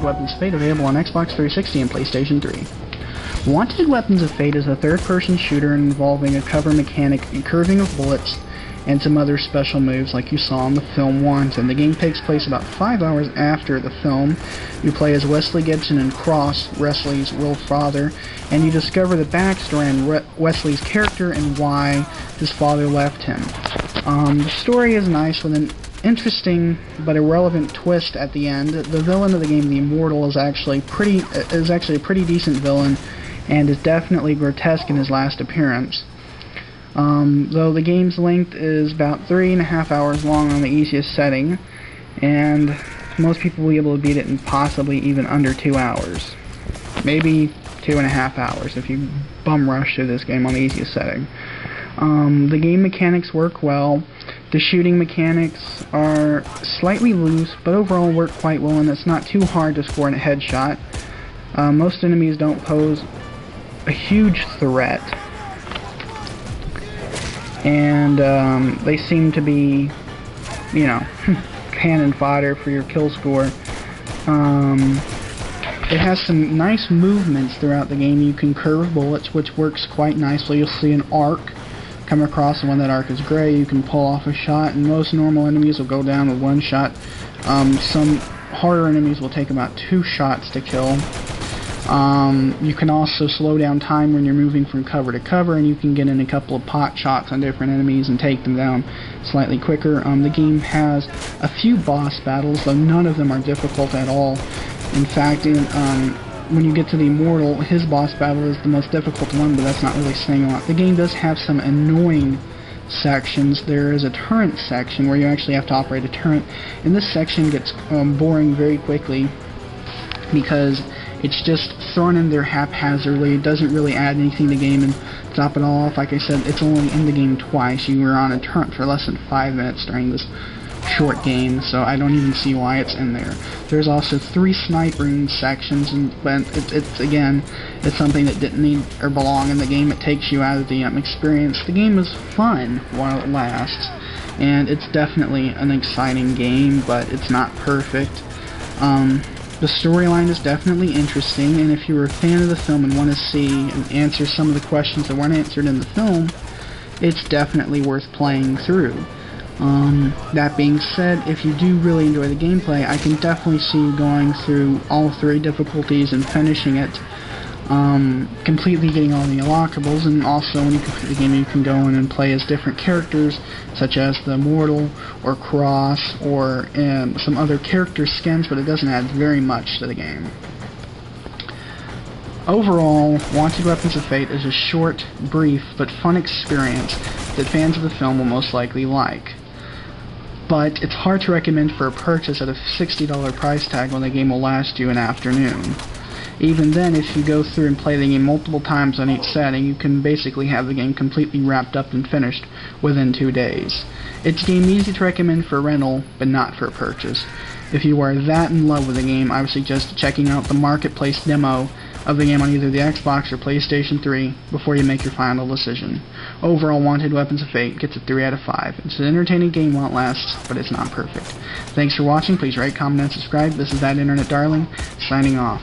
Weapons of Fate, available on Xbox 360 and PlayStation 3. Wanted Weapons of Fate is a third-person shooter involving a cover mechanic and curving of bullets and some other special moves like you saw in the film Wanted. The game takes place about 5 hours after the film. You play as Wesley Gibson and Cross, Wesley's real father, and you discover the backstory on Wesley's character and why his father left him. The story is nice with an interesting but irrelevant twist at the end. The villain of the game, the Immortal, is actually a pretty decent villain and is definitely grotesque in his last appearance. Though the game's length is about 3.5 hours long on the easiest setting, and most people will be able to beat it in possibly even under 2 hours. Maybe 2.5 hours if you bum rush through this game on the easiest setting. The game mechanics work well. The shooting mechanics are slightly loose, but overall work quite well, and it's not too hard to score a headshot. Most enemies don't pose a huge threat, and they seem to be, you know, cannon fodder for your kill score. It has some nice movements throughout the game. You can curve bullets, which works quite nicely. You'll see an arc come across, and when that arc is gray, you can pull off a shot, and most normal enemies will go down with one shot. Some harder enemies will take about 2 shots to kill. You can also slow down time when you're moving from cover to cover, and you can get in a couple of pot shots on different enemies and take them down slightly quicker. The game has a few boss battles, though none of them are difficult at all. In fact, when you get to the Immortal, his boss battle is the most difficult one, but that's not really saying a lot. The game does have some annoying sections. There is a turret section where you actually have to operate a turret, and this section gets boring very quickly because it's just thrown in there haphazardly. It doesn't really add anything to the game, and to top it all off, like I said, it's only in the game twice. You were on a turret for less than 5 minutes during this short game, so I don't even see why it's in there. There's also 3 sniping sections, but it's something that didn't need or belong in the game. It takes you out of the experience. The game is fun while it lasts, and it's definitely an exciting game, but it's not perfect. The storyline is definitely interesting, and if you're a fan of the film and want to see and answer some of the questions that weren't answered in the film, it's definitely worth playing through. That being said, if you do really enjoy the gameplay, I can definitely see you going through all 3 difficulties and finishing it, completely getting all the unlockables, and also when you complete the game you can go in and play as different characters, such as the Immortal, or Cross, or some other character skins, but it doesn't add very much to the game. Overall, Wanted Weapons of Fate is a short, brief, but fun experience that fans of the film will most likely like. But it's hard to recommend for a purchase at a $60 price tag when the game will last you an afternoon. Even then, if you go through and play the game multiple times on each setting, you can basically have the game completely wrapped up and finished within 2 days. It's a game easy to recommend for rental, but not for a purchase. If you are that in love with the game, I would suggest checking out the Marketplace demo of the game on either the Xbox or PlayStation 3 before you make your final decision. Overall, Wanted Weapons of Fate gets a 3 out of 5. It's an entertaining game while it lasts, but it's not perfect. Thanks for watching. Please rate, comment, and subscribe. This is That Internet Darling, signing off.